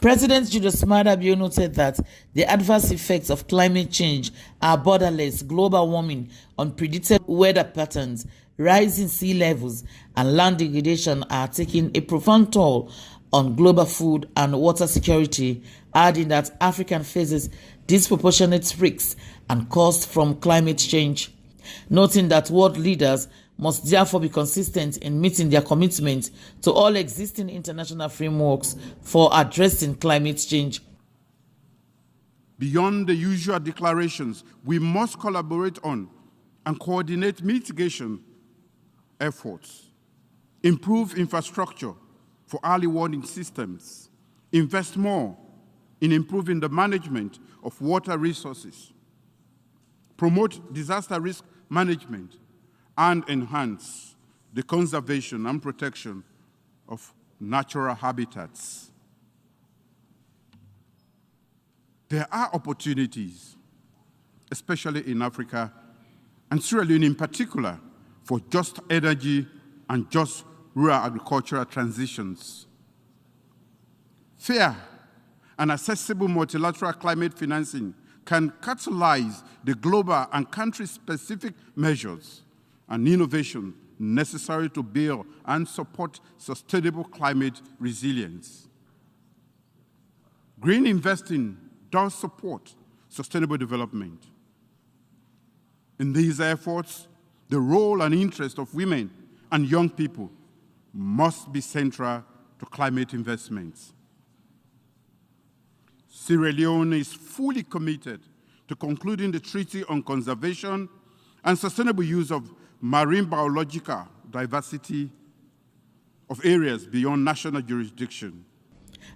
President Julius Maada noted that the adverse effects of climate change are borderless: global warming, unpredicted weather patterns, rising sea levels, and land degradation are taking a profound toll on global food and water security, adding that Africa faces disproportionate risks and costs from climate change, noting that world leaders must therefore be consistent in meeting their commitment to all existing international frameworks for addressing climate change. Beyond the usual declarations, we must collaborate on and coordinate mitigation efforts, improve infrastructure for early warning systems, invest more in improving the management of water resources, promote disaster risk management, and enhance the conservation and protection of natural habitats. There are opportunities, especially in Africa, and Sierra Leone in particular, for just energy and just rural agricultural transitions. Fair and accessible multilateral climate financing can catalyze the global and country-specific measures and innovation necessary to build and support sustainable climate resilience. Green investing does support sustainable development. In these efforts, the role and interest of women and young people must be central to climate investments. Sierra Leone is fully committed to concluding the Treaty on Conservation and Sustainable Use of Marine Biological Diversity of Areas Beyond National Jurisdiction.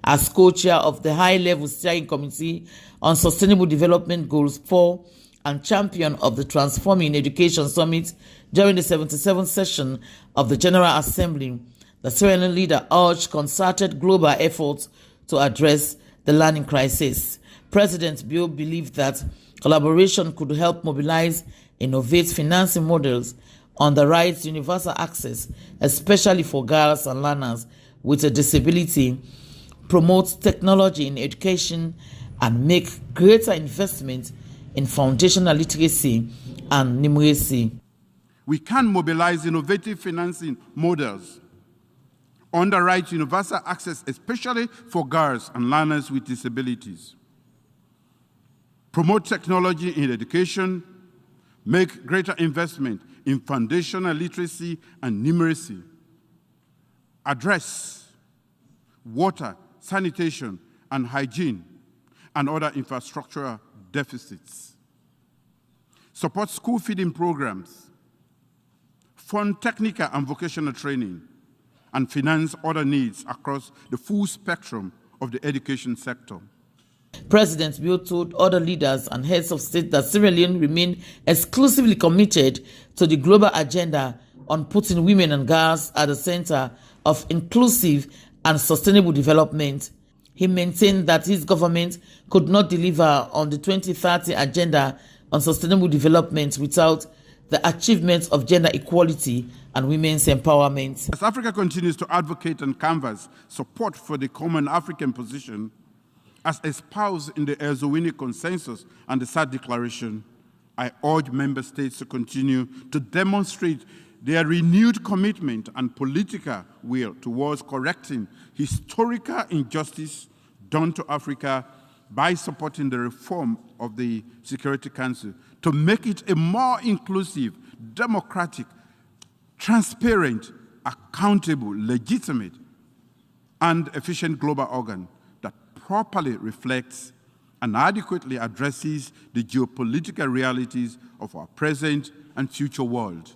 As co-chair of the High-Level Steering Committee on Sustainable Development Goals 4 and champion of the Transforming Education Summit during the 77th session of the General Assembly, the Sierra Leone leader urged concerted global efforts to address the learning crisis. President Bio believed that collaboration could help mobilize, innovate financing models on the right to universal access, especially for girls and learners with a disability, promote technology in education, and make greater investment in foundational literacy and numeracy. We can mobilize innovative financing models on the right to universal access, especially for girls and learners with disabilities. Promote technology in education, make greater investment in foundational literacy and numeracy, address water, sanitation, and hygiene, and other infrastructural deficits, support school feeding programs, fund technical and vocational training, and finance other needs across the full spectrum of the education sector. President Bio told other leaders and heads of state that Sierra Leone remain exclusively committed to the global agenda on putting women and girls at the center of inclusive and sustainable development. He maintained that his government could not deliver on the 2030 agenda on sustainable development without the achievement of gender equality and women's empowerment. As Africa continues to advocate and canvass support for the common African position, as espoused in the Erzuwini Consensus and the SAD Declaration, I urge member states to continue to demonstrate their renewed commitment and political will towards correcting historical injustice done to Africa by supporting the reform of the Security Council to make it a more inclusive, democratic, transparent, accountable, legitimate, and efficient global organ that properly reflects and adequately addresses the geopolitical realities of our present and future world.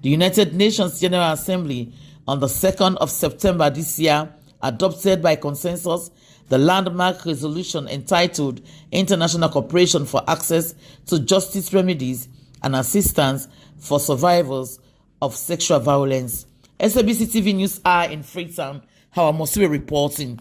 The United Nations General Assembly on the 2nd of September this year adopted by consensus the landmark resolution entitled International Cooperation for Access to Justice Remedies and Assistance for Survivors of Sexual Violence. SABC TV News are in Freetown. How Mosiwe reporting.